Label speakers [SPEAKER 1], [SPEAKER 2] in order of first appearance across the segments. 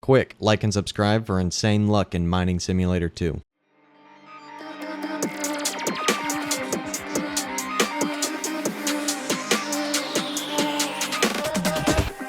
[SPEAKER 1] Quick, like and subscribe for insane luck in Mining Simulator 2.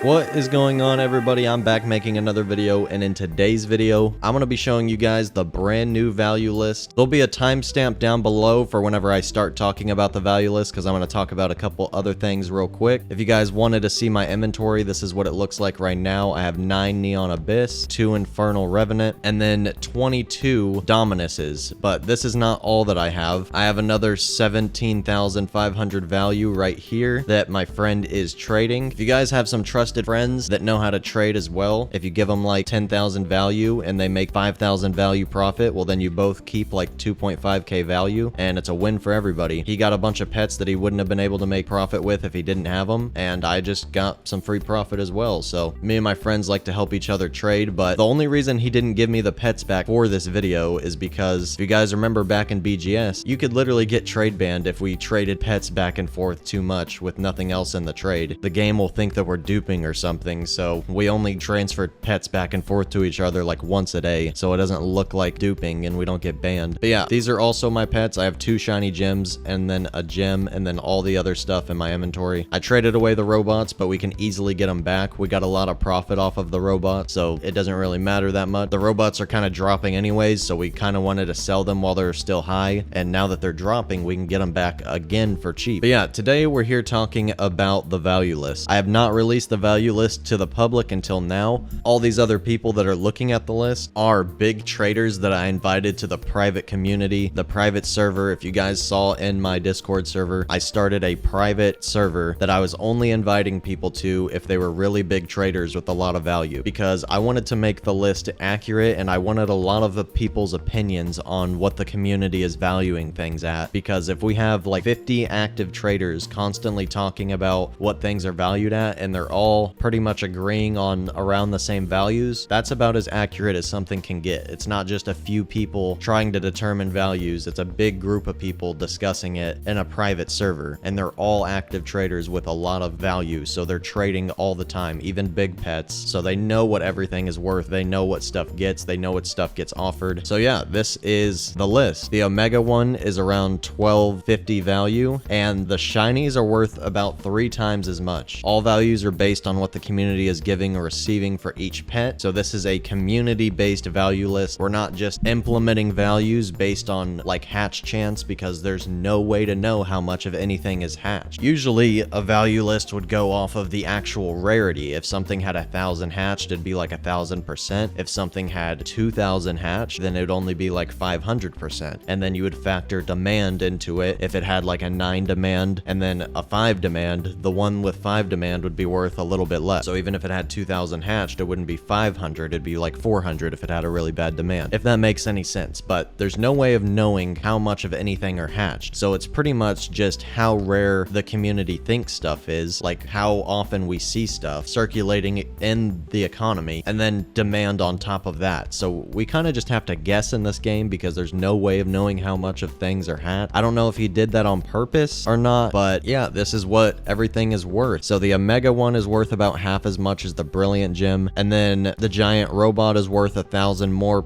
[SPEAKER 1] What is going on, everybody? I'm back making another video, and in today's video I'm going to be showing you guys the brand new value list. There'll be a timestamp down below for whenever I start talking about the value list, because I'm going to talk about a couple other things real quick. If you guys wanted to see my inventory, this is what it looks like right now. I have 9 Neon Abyss, 2 Infernal Revenant, and then 22 Dominuses. But this is not all that I have. I have another 17,500 value right here that my friend is trading. If you guys have some trusted friends that know how to trade as well, if you give them like 10,000 value and they make 5,000 value profit, well then you both keep like 2.5k value, and it's a win for everybody. He got a bunch of pets that he wouldn't have been able to make profit with if he didn't have them, and I just got some free profit as well. So me and my friends like to help each other trade, but the only reason he didn't give me the pets back for this video is because if you guys remember back in BGS, you could literally get trade banned if we traded pets back and forth too much with nothing else in the trade. The game will think that we're duping or something, so we only transfer pets back and forth to each other like once a day, so it doesn't look like duping and we don't get banned. But yeah, these are also my pets. I have 2 shiny gems and then a gem and then all the other stuff in my inventory. I traded away the robots, but we can easily get them back. We got a lot of profit off of the robots, so it doesn't really matter that much. The robots are kind of dropping anyways, so we kind of wanted to sell them while they're still high, and now that they're dropping, we can get them back again for cheap. But yeah, today we're here talking about the value list. I have not released the value list to the public until now. All these other people that are looking at the list are big traders that I invited to the private community, the private server. If you guys saw in my Discord server, I started a private server that I was only inviting people to if they were really big traders with a lot of value, because I wanted to make the list accurate and I wanted a lot of the people's opinions on what the community is valuing things at. Because if we have like 50 active traders constantly talking about what things are valued at and they're all pretty much agreeing on around the same values, that's about as accurate as something can get. It's not just a few people trying to determine values, it's a big group of people discussing it in a private server, and they're all active traders with a lot of value, so they're trading all the time, even big pets, so they know what everything is worth, they know what stuff gets, they know what stuff gets offered. So yeah, this is the list. The Omega one is around 1250 value, and the shinies are worth about 3 times as much. All values are based on what the community is giving or receiving for each pet, so this is a community-based value list. We're not just implementing values based on like hatch chance, because there's no way to know how much of anything is hatched. Usually a value list would go off of the actual rarity. If something had 1,000 hatched, it'd be like 1,000%. If something had 2,000 hatched, then it would only be like 500%, and then you would factor demand into it. If it had like a 9 demand and then a 5 demand, the one with 5 demand would be worth a little bit less. So even if it had 2,000 hatched, it wouldn't be 500, it'd be like 400 if it had a really bad demand, if that makes any sense. But there's no way of knowing how much of anything are hatched, so it's pretty much just how rare the community thinks stuff is, like how often we see stuff circulating in the economy, and then demand on top of that. So we kind of just have to guess in this game, because there's no way of knowing how much of things are hatched. I don't know if he did that on purpose or not, but yeah, this is what everything is worth. So the Omega one is worth about half as much as the Brilliant Gem, and then the Giant Robot is worth 1,000% more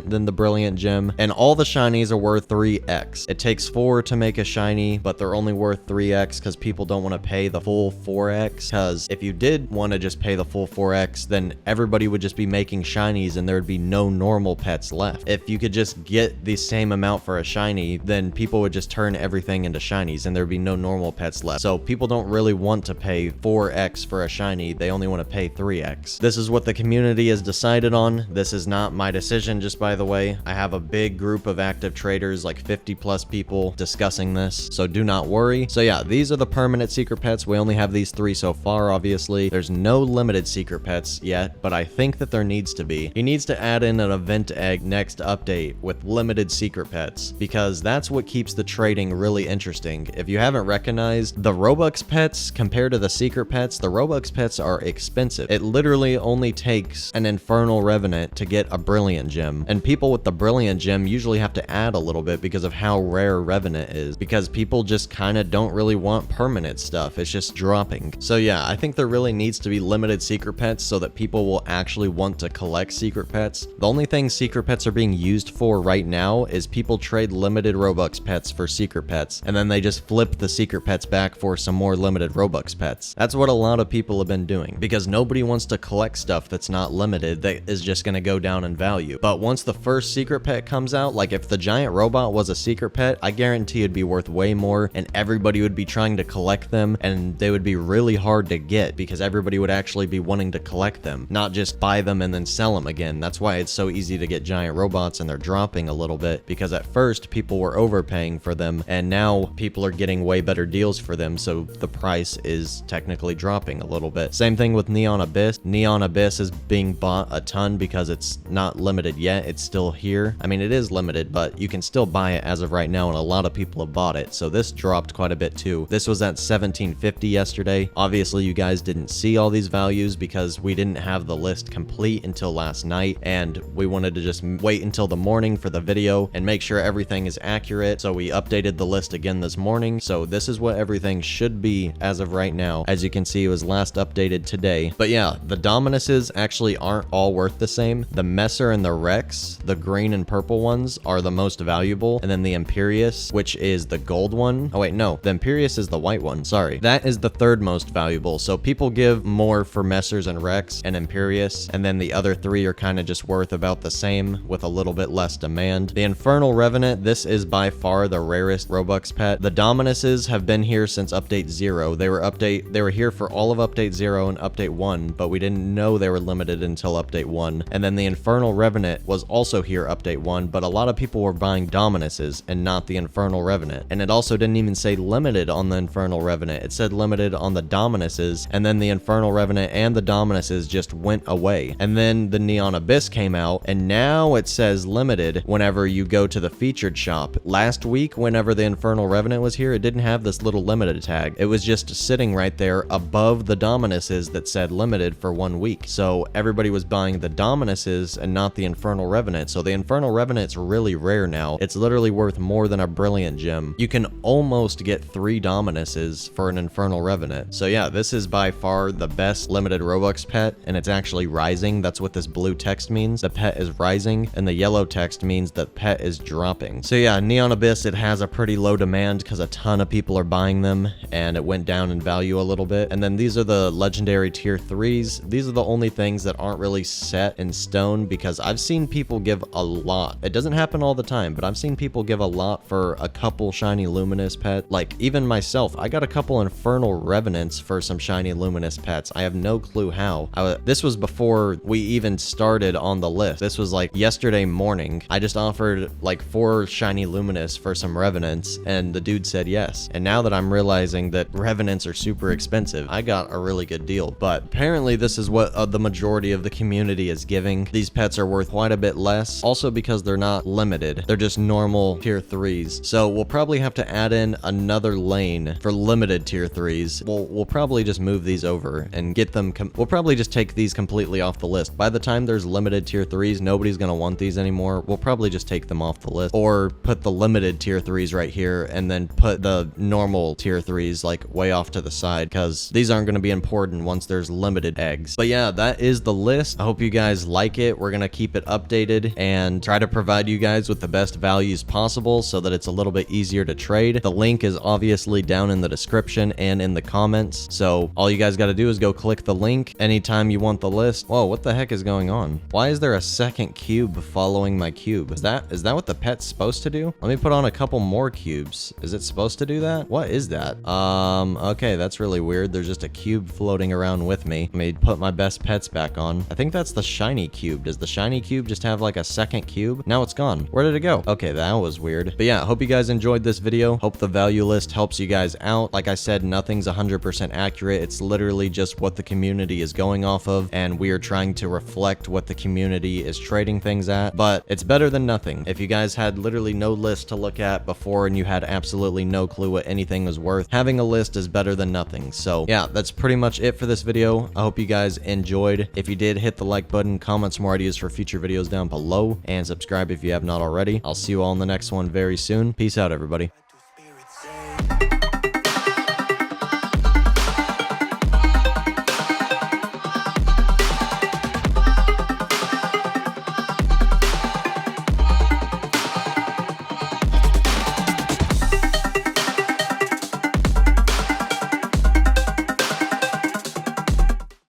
[SPEAKER 1] than the Brilliant Gem, and all the shinies are worth 3x. It takes 4 to make a shiny, but they're only worth 3x because people don't want to pay the full 4x, because if you did want to just pay the full 4x, then everybody would just be making shinies and there would be no normal pets left. If you could just get the same amount for a shiny, then people would just turn everything into shinies and there'd be no normal pets left. So people don't really want to pay 4x for a shiny, they only want to pay 3x. This is what the community has decided on. This is not my decision, just by the way. I have a big group of active traders, like 50 plus people discussing this, so do not worry. So yeah, these are the permanent secret pets. We only have these 3 so far, obviously. There's no limited secret pets yet, but I think that there needs to be. He needs to add in an event egg next update with limited secret pets, because that's what keeps the trading really interesting. If you haven't recognized, the Robux pets compared to the secret pets, the Robux pets are expensive. It literally only takes an Infernal Revenant to get a Brilliant Gem, and people with the Brilliant Gem usually have to add a little bit because of how rare Revenant is, because people just kind of don't really want permanent stuff. It's just dropping. So yeah, I think there really needs to be limited secret pets so that people will actually want to collect secret pets. The only thing secret pets are being used for right now is people trade limited Robux pets for secret pets, and then they just flip the secret pets back for some more limited Robux pets. That's what a lot of people have been doing, because nobody wants to collect stuff that's not limited that is just going to go down in value. But once the first secret pet comes out, like if the giant robot was a secret pet, I guarantee it'd be worth way more, and everybody would be trying to collect them, and they would be really hard to get because everybody would actually be wanting to collect them, not just buy them and then sell them again. That's why it's so easy to get giant robots, and they're dropping a little bit, because at first people were overpaying for them, and now people are getting way better deals for them, so the price is technically dropping a little bit. Same thing with Neon Abyss. Neon Abyss is being bought a ton because it's not limited yet. It's still here. I mean, it is limited, but you can still buy it as of right now, and a lot of people have bought it. So this dropped quite a bit too. This was at 1750 yesterday. Obviously, you guys didn't see all these values because we didn't have the list complete until last night, and we wanted to just wait until the morning for the video and make sure everything is accurate. So we updated the list again this morning. So this is what everything should be as of right now. As you can see, it was last updated today. But yeah, the Dominuses actually aren't all worth the same. The Messer and the Rex, the green and purple ones, are the most valuable, and then the Imperius, which is the gold one. Oh wait, no, the Imperius is the white one, sorry. That is the third most valuable. So people give more for Messers and Rex and Imperius, and then the other three are kind of just worth about the same with a little bit less demand. The Infernal Revenant, this is by far the rarest Robux pet. The Dominuses have been here since update 0. They were here for all of update 0 and update 1, but we didn't know they were limited until update 1. And then the Infernal Revenant was also here update 1, but a lot of people were buying Dominuses and not the Infernal Revenant. And it also didn't even say limited on the Infernal Revenant. It said limited on the Dominuses, and then the Infernal Revenant and the Dominuses just went away. And then the Neon Abyss came out, and now it says limited whenever you go to the featured shop. Last week, whenever the Infernal Revenant was here, it didn't have this little limited tag. It was just sitting right there above the Dominuses that said limited for 1 week. So everybody was buying the Dominuses and not the Infernal Revenant. So the Infernal Revenant's really rare now. It's literally worth more than a Brilliant Gem. You can almost get 3 Dominuses for an Infernal Revenant. So yeah, this is by far the best limited Robux pet, and it's actually rising. That's what this blue text means. The pet is rising, and the yellow text means the pet is dropping. So yeah, Neon Abyss, it has a pretty low demand because a ton of people are buying them, and it went down in value a little bit. And then these are the legendary tier 3s. These are the only things that aren't really set in stone, because I've seen people give a lot. It doesn't happen all the time, but I've seen people give a lot for a couple shiny luminous pet. Like even myself, I got a couple Infernal Revenants for some shiny luminous pets. I have no clue how. This was before we even started on the list. This was like yesterday morning. I just offered like 4 shiny luminous for some Revenants, and the dude said yes. And now that I'm realizing that Revenants are super expensive, I got a really good deal. But apparently this is what the majority of the community is giving. These pets are worth quite a bit less, also because they're not limited. They're just normal tier 3s. So we'll probably have to add in another lane for limited tier 3s. We'll probably just move these over and get them. We'll probably just take these completely off the list. By the time there's limited tier 3s, nobody's gonna want these anymore. We'll probably just take them off the list, or put the limited tier 3s right here and then put the normal tier 3s like way off to the side, because these aren't gonna be important once there's limited eggs. But yeah, that is the list. I hope you guys like it. We're gonna keep it updated and try to provide you guys with the best values possible so that it's a little bit easier to trade. The link is obviously down in the description and in the comments, so all you guys got to do is go click the link anytime you want the list. Whoa, what the heck is going on? Why is there a second cube following my cube? Is that what the pet's supposed to do? Let me put on a couple more cubes. Is it supposed to do that? What is that? Okay, that's really weird. There's just a cube floating around with me. Let me put my best pets back on. I think that's the shiny cube. Does the shiny cube just have like a second cube? Now it's gone. Where did it go? Okay, that was weird. But yeah, hope you guys enjoyed this video. Hope the value list helps you guys out. Like I said, nothing's 100% accurate. It's literally just what the community is going off of, and we are trying to reflect what the community is trading things at. But it's better than nothing. If you guys had literally no list to look at before and you had absolutely no clue what anything was worth, having a list is better than nothing. So yeah, that's pretty much it for this video. I hope you guys enjoyed. If you did, hit the like button, comment some more ideas for future videos down below, and subscribe if you have not already. I'll see you all in the next one very soon. Peace out, everybody.